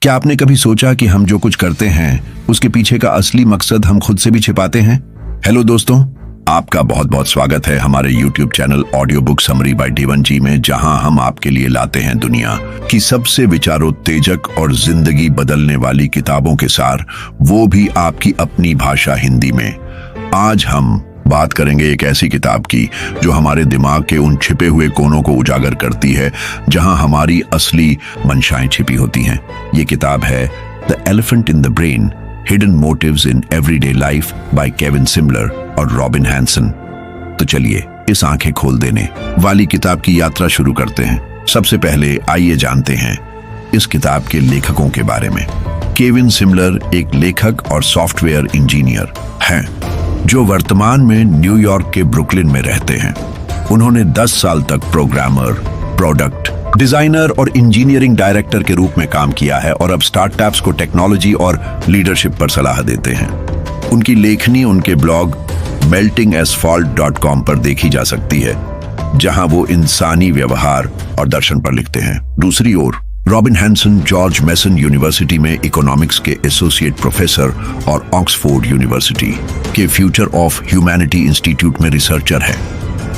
क्या आपने कभी सोचा कि हम जो कुछ करते हैं उसके पीछे का असली मकसद हम खुद से भी छिपाते हैं? हेलो दोस्तों, आपका बहुत बहुत स्वागत है हमारे YouTube channel audio book summary by D1 ji में, जहां हम आपके लिए लाते हैं दुनिया की सबसे विचारोत्तेजक और जिंदगी बदलने वाली किताबों के सार, वो भी आपकी अपनी भाषा हिंदी में। आज हम बात करेंगे एक ऐसी किताब की जो हमारे दिमाग के उन छिपे हुए कोनों को उजागर करती है जहां हमारी असली मंशाएं छिपी होती हैं। ये किताब है the elephant in the brain, hidden motives in everyday life by Kevin Simler और रॉबिन हैंसन। तो चलिए इस आंखें खोल देने वाली किताब की यात्रा शुरू करते हैं। सबसे पहले आइए जानते हैं इस किताब के लेखकों के बारे में। केविन सिमलर एक लेखक और सॉफ्टवेयर इंजीनियर हैं जो वर्तमान में न्यूयॉर्क के ब्रुकलिन में रहते हैं। उन्होंने 10 साल तक प्रोग्रामर, प्रोडक्ट डिजाइनर और इंजीनियरिंग डायरेक्टर के रूप में काम किया है और अब स्टार्टअप्स को टेक्नोलॉजी और लीडरशिप पर सलाह देते हैं। उनकी लेखनी उनके ब्लॉग meltingasphalt.com पर देखी जा सकती है, जहां वो इंसानी व्यवहार और दर्शन पर लिखते हैं। दूसरी ओर Robin Hanson George Mason University में इकोनॉमिक्स के एसोसिएट प्रोफेसर और ऑक्सफोर्ड यूनिवर्सिटी के फ्यूचर ऑफ ह्यूमैनिटी इंस्टीट्यूट में रिसर्चर है।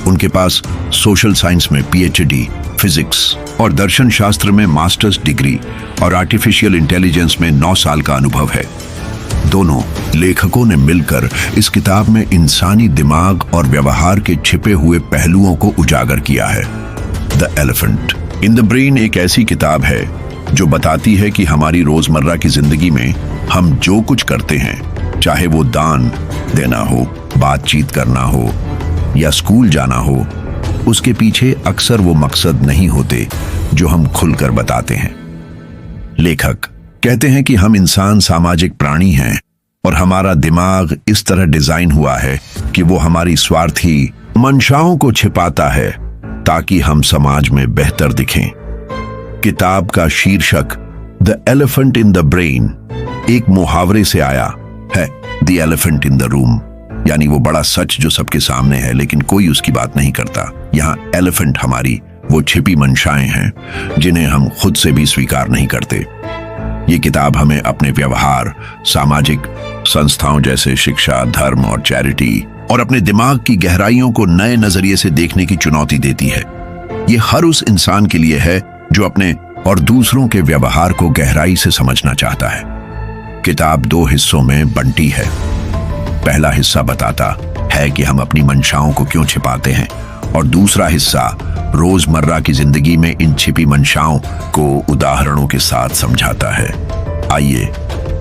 उनके पास सोशल साइंस में PhD, फिजिक्स और दर्शन शास्त्र में मास्टर्स डिग्री और आर्टिफिशियल इंटेलिजेंस में 9 साल का अनुभव है। दोनों लेखकों ने मिलकर इस किताब में इंसानी दिमाग और व्यवहार के छिपे हुए पहलुओं को उजागर किया है। The elephant in the brain एक ऐसी किताब है जो बताती है कि हमारी रोजमर्रा की जिंदगी में हम जो कुछ करते हैं, चाहे वो दान देना हो, बातचीत करना हो या स्कूल जाना हो, उसके पीछे अक्सर वो मकसद नहीं होते जो हम खुलकर बताते हैं। लेखक कहते हैं कि हम इंसान सामाजिक प्राणी हैं और हमारा दिमाग इस तरह डिजाइन हुआ है कि वो हमारी स्वार्थी मंशाओं को छिपाता है ताकि हम समाज में बेहतर दिखें। किताब का शीर्षक the elephant in the brain एक मुहावरे से आया है, the elephant in the room, यानी वो बड़ा सच जो सबके सामने है लेकिन कोई उसकी बात नहीं करता। यहाँ एलिफेंट हमारी वो छिपी मंशाएं हैं जिन्हें हम खुद से भी स्वीकार नहीं करते। ये किताब हमें अपने व्यवहार, सामाजिक संस्थाओं जैसे शिक्षा, धर्म और चैरिटी और अपने दिमाग की गहराइयों को नए नजरिए से देखने की चुनौती देती है। ये हर उस इंसान के लिए है जो अपने और दूसरों के व्यवहार को गहराई से समझना चाहता है। किताब 2 हिस्सों में बंटी है। पहला हिस्सा बताता है कि हम अपनी मंशाओं को क्यों छिपाते हैं और दूसरा हिस्सा रोजमर्रा की जिंदगी में इन छिपी मंशाओं को उदाहरणों के साथ समझाता है। आइए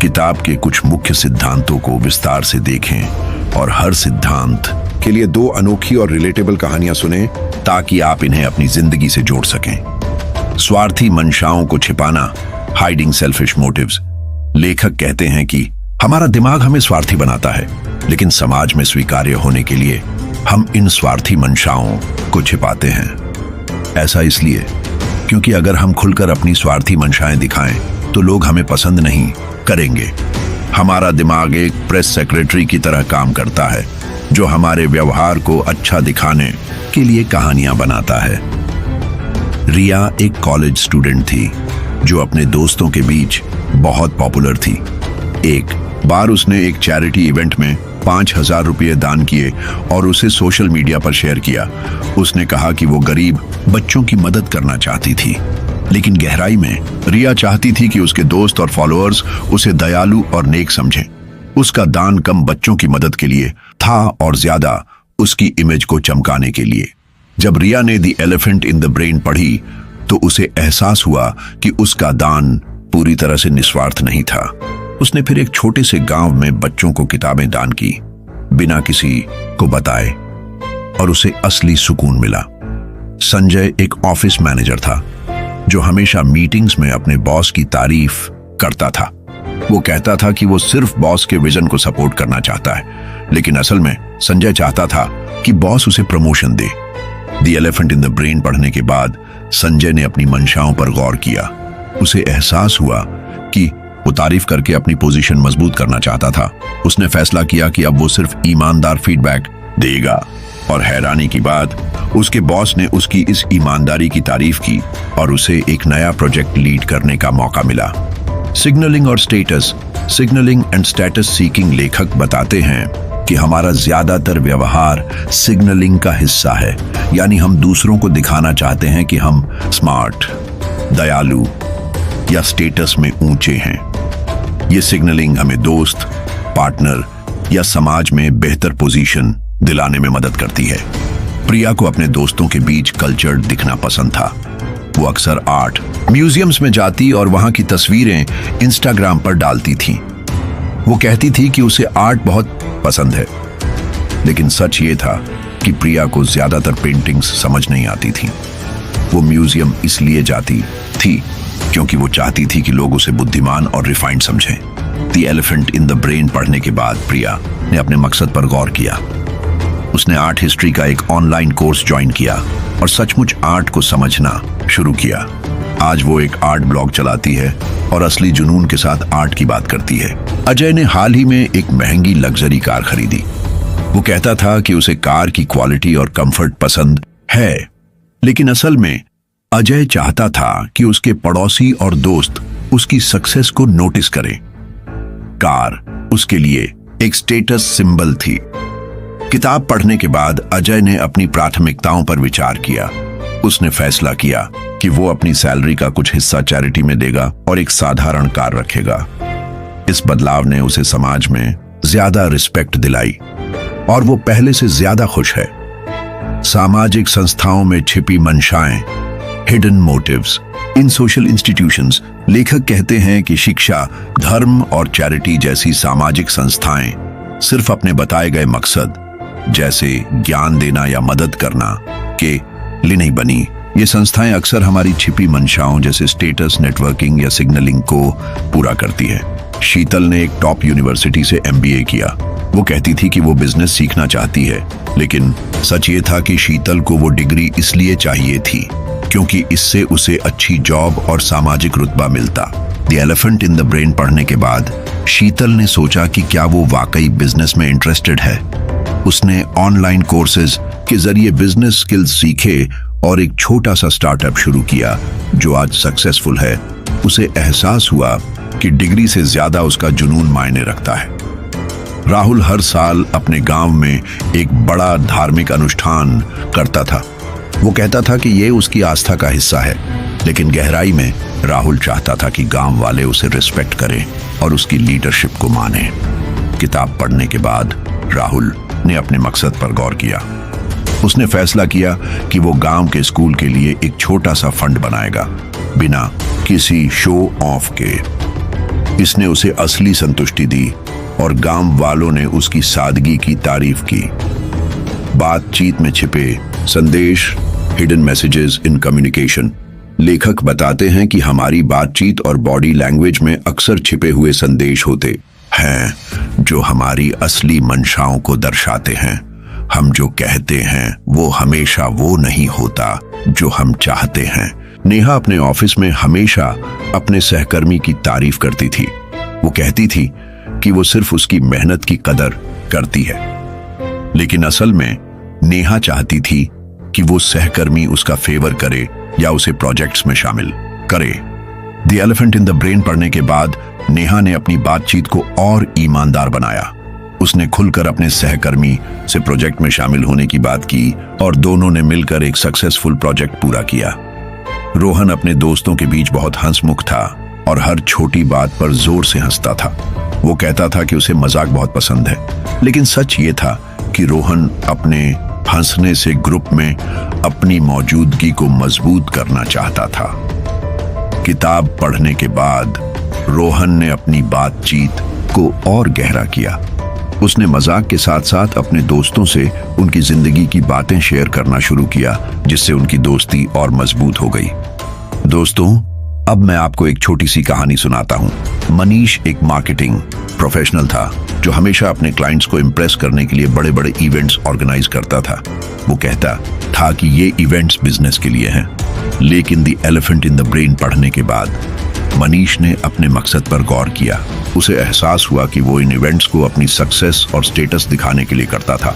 किताब के कुछ मुख्य सिद्धांतों को विस्तार से देखें और हर सिद्धांत के लिए 2 अनोखी और रिलेटेबल कहानियां सुनें ताकि आप इन्हें अपनी जिंदगी से जोड़ सकें। स्वार्थी मंशाओं को छिपाना, हाइडिंग सेल्फिश मोटिव्स। लेखक कहते हैं कि हमारा दिमाग हमें स्वार्थी बनाता है, लेकिन समाज में स्वीकार्य होने के लिए हम इन स्वार्थी मंशाओं को छिपाते हैं। ऐसा इसलिए क्योंकि अगर हम खुलकर अपनी स्वार्थी मंशाएं दिखाएं तो लोग हमें पसंद नहीं करेंगे। हमारा दिमाग एक प्रेस सेक्रेटरी की तरह काम करता है जो हमारे व्यवहार को अच्छा दिखाने के लिए कहानियां बनाता है। रिया एक कॉलेज स्टूडेंट थी जो अपने दोस्तों के बीच बहुत पॉपुलर थी। एक बार उसने एक चैरिटी इवेंट में 5,000 रुपये दान किए और उसे सोशल मीडिया पर शेयर किया। उसने कहा कि वो गरीब बच्चों की मदद करना चाहती थी, लेकिन गहराई में रिया चाहती थी कि उसके दोस्त और फॉलोअर्स उसे दयालु और नेक समझें। उसका दान कम बच्चों की मदद के लिए था और ज्यादा उसकी इमेज को चमकाने के लिए। जब रिया ने the elephant in the brain पढ़ी तो उसे एहसास हुआ कि उसका दान पूरी तरह से निस्वार्थ नहीं था। उसने फिर एक छोटे से गांव में बच्चों को किताबें दान की बिना किसी को बताए और उसे असली सुकून मिला। संजय एक ऑफिस मैनेजर था जो हमेशा मीटिंग्स में अपने बॉस की तारीफ करता था। वो कहता था कि वो सिर्फ बॉस के विजन को सपोर्ट करना चाहता है, लेकिन असल में संजय चाहता था कि बॉस उसे promotion they. The elephant in the brain पढ़ने के बाद संजय ने अपनी मंशाओं पर गौर किया। उसे एहसास हुआ कि वो तारीफ करके अपनी पोजीशन मजबूत करना चाहता था। उसने फैसला किया कि अब वो सिर्फ ईमानदार फीडबैक देगा और हैरानी की बात, उसके बॉस ने उसकी इस ईमानदारी की तारीफ की और उसे एक नया प्रोजेक्ट लीड करने का मौका मिला। सिग्नलिंग और status. Signalling and status seeking लेखक बताते हैं कि हमारा ज्यादातर व्यवहार सिग्नलिंग का हिस्सा है, यानी हम दूसरों को दिखाना चाहते हैं कि हम स्मार्ट, दयालु या स्टेटस में ऊंचे हैं। ये सिग्नलिंग हमें दोस्त, पार्टनर या समाज में बेहतर पोजीशन दिलाने में मदद करती है। प्रिया को अपने दोस्तों के बीच कल्चर्ड दिखना पसंद था। वो अक्सर आर्ट म्यूजियम्स में जाती और वहां की तस्वीरें इंस्टाग्राम पर डालती थी। वो कहती थी कि उसे आर्ट बहुत पसंद है, लेकिन सच ये था कि प्रिया को ज्यादातर पेंटिंग्स समझ नहीं आती थी। वो म्यूजियम इसलिए जाती थी क्योंकि वो चाहती थी कि लोग उसे बुद्धिमान और रिफाइंड समझें। The elephant in the brain पढ़ने के बाद प्रिया ने अपने मकसद पर गौर किया। उसने आर्ट हिस्ट्री का एक ऑनलाइन कोर्स ज्वाइन किया और सचमुच आर्ट को समझना शुरू किया। आज वो एक आर्ट ब्लॉग चलाती है और असली जुनून के साथ आर्ट की बात करती है। अजय ने हाल ही में एक महंगी लग्जरी कार खरीदी। वो कहता था कि उसे कार की क्वालिटी और कंफर्ट पसंद है, लेकिन असल में अजय चाहता था कि उसके पड़ोसी और दोस्त उसकी सक्सेस को नोटिस करें। कार उसके लिए एक स्टेटस सिंबल थी। किताब पढ़ने के बाद अजय ने अपनी प्राथमिकताओं पर विचार किया। उसने फैसला किया कि वो अपनी सैलरी का कुछ हिस्सा चैरिटी में देगा और एक साधारण कार रखेगा। इस बदलाव ने उसे समाज में ज्यादा रिस्पेक्ट दिलाई और वो पहले से ज्यादा खुश है। सामाजिक संस्थाओं में छिपी मंशाएं, हिडन मोटिव्स इन सोशल इंस्टीट्यूशंस। लेखक कहते हैं कि शिक्षा, धर्म और चैरिटी जैसी सामाजिक संस्थाएं सिर्फ अपने बताए गए मकसद जैसे ज्ञान देना या मदद करना के लिए नहीं बनी। ये संस्थाएं अक्सर हमारी छिपी मंशाओं जैसे स्टेटस, नेटवर्किंग या सिग्नलिंग को पूरा करती है। शीतल ने एक टॉप यूनिवर्सिटी से MBA किया। वो कहती थी कि वो बिजनेस सीखना चाहती है, लेकिन सच ये था कि शीतल को वो डिग्री इसलिए चाहिए थी क्योंकि इससे उसे अच्छी जॉब और सामाजिक रुतबा मिलता। The elephant in the brain पढ़ने के बाद शीतल ने सोचा कि क्या वो वाकई बिजनेस में इंटरेस्टेड है। उसने ऑनलाइन कोर्सेज के जरिए बिजनेस स्किल्स सीखे और एक छोटा सा स्टार्टअप शुरू किया जो आज सक्सेसफुल है। उसे एहसास हुआ कि डिग्री से ज्यादा उसका जुनून मायने रखता है। राहुल हर साल अपने गांव में एक बड़ा धार्मिक अनुष्ठान करता था। वो कहता था कि ये उसकी आस्था का हिस्सा है, लेकिन गहराई में राहुल चाहता था कि गांव वाले उसे रिस्पेक्ट करें और उसकी लीडरशिप को माने। किताब पढ़ने के बाद राहुल ने अपने मकसद पर गौर किया। उसने फैसला किया कि वो गांव के स्कूल के लिए एक छोटा सा फंड बनाएगा, बिना किसी शो ऑफ के। इसने उसे असली संतुष्टि दी और गांव वालों ने उसकी सादगी की तारीफ की। बातचीत में छिपे संदेश, हिडन मैसेजेस इन कम्युनिकेशन। लेखक बताते हैं कि हमारी बातचीत और बॉडी लैंग्वेज में अक्सर छिपे हुए संदेश होते हैं जो हमारी असली मंशाओं को दर्शाते हैं। हम जो कहते हैं वो हमेशा वो नहीं होता जो हम चाहते हैं। नेहा अपने ऑफिस में हमेशा अपने सहकर्मी की तारीफ करती थी। वो कहती थी कि वो सिर्फ उसकी मेहनत की कदर करती है, लेकिन असल में नेहा चाहती थी कि वो सहकर्मी उसका फेवर करे या उसे प्रोजेक्ट्स में शामिल करे। The elephant in the brain पढ़ने के बाद नेहा ने अपनी बातचीत को और ईमानदार बनाया। उसने खुलकर अपने सहकर्मी से प्रोजेक्ट में शामिल होने की बात की और दोनों ने मिलकर एक सक्सेसफुल प्रोजेक्ट पूरा किया। रोहन अपने दोस्तों के बीच बहुत हंसमुख था और हर छोटी बात पर जोर से हंसता था। वो कहता था कि उसे मजाक बहुत पसंद है, लेकिन सच ये था कि रोहन अपने हंसने से ग्रुप में अपनी मौजूदगी को मजबूत करना चाहता था। किताब पढ़ने के बाद रोहन ने अपनी बातचीत को और गहरा किया। उसने मजाक के साथ साथ अपने दोस्तों से उनकी जिंदगी की बातें शेयर करना शुरू किया, जिससे उनकी दोस्ती और मजबूत हो गई। दोस्तों, अब मैं आपको एक छोटी सी कहानी सुनाता हूँ। मनीष एक मार्केटिंग प्रोफेशनल था जो हमेशा अपने क्लाइंट्स को इम्प्रेस करने के लिए बड़े बड़े इवेंट्स ऑर्गेनाइज करता था। वो कहता था कि ये इवेंट्स बिजनेस के लिए हैं, लेकिन the elephant in the brain पढ़ने के बाद मनीष ने अपने मकसद पर गौर किया। उसे एहसास हुआ कि वो इन इवेंट्स को अपनी सक्सेस और स्टेटस दिखाने के लिए करता था।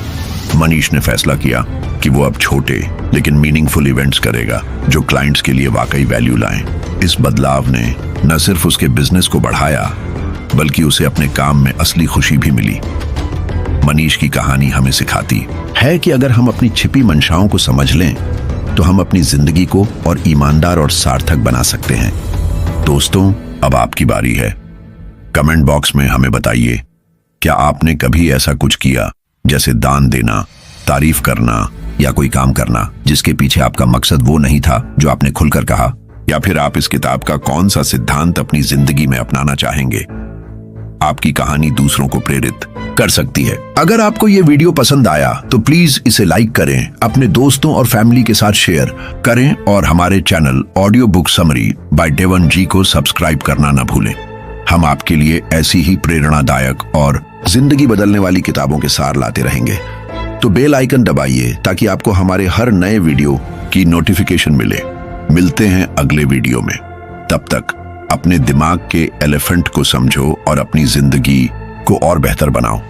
मनीष ने फैसला किया कि वो अब छोटे लेकिन मीनिंगफुल इवेंट्स करेगा जो क्लाइंट्स के लिए वाकई वैल्यू लाएं। इस बदलाव ने न सिर्फ उसके बिजनेस को बढ़ाया बल्कि उसे अपने काम में असली खुशी भी मिली। मनीष की कहानी हमें सिखाती है कि अगर हम अपनी छिपी मंशाओं को समझ लें तो हम अपनी जिंदगी को और ईमानदार और सार्थक बना सकते हैं। दोस्तों, अब आपकी बारी है। कमेंट बॉक्स में हमें बताइए, क्या आपने कभी ऐसा कुछ किया जैसे दान देना, तारीफ करना या कोई काम करना जिसके पीछे आपका मकसद वो नहीं था जो आपने खुलकर कहा? या फिर आप इस किताब का कौन सा सिद्धांत अपनी जिंदगी में अपनाना चाहेंगे? आपकी कहानी दूसरों को प्रेरित कर सकती है। अगर आपको ये वीडियो पसंद आया तो प्लीज इसे लाइक करें, अपने दोस्तों और फैमिली के साथ शेयर करें और हमारे channel audio book summary by Devan ji को सब्सक्राइब करना न भूलें। हम आपके लिए ऐसी ही प्रेरणादायक और जिंदगी बदलने वाली किताबों के सार लाते रहेंगे। तो बेल आइकन दबाइए ताकि आपको हमारे हर नए वीडियो की नोटिफिकेशन मिले। मिलते हैं अगले वीडियो में। तब तक अपने दिमाग के एलिफेंट को समझो और अपनी जिंदगी को और बेहतर बनाओ।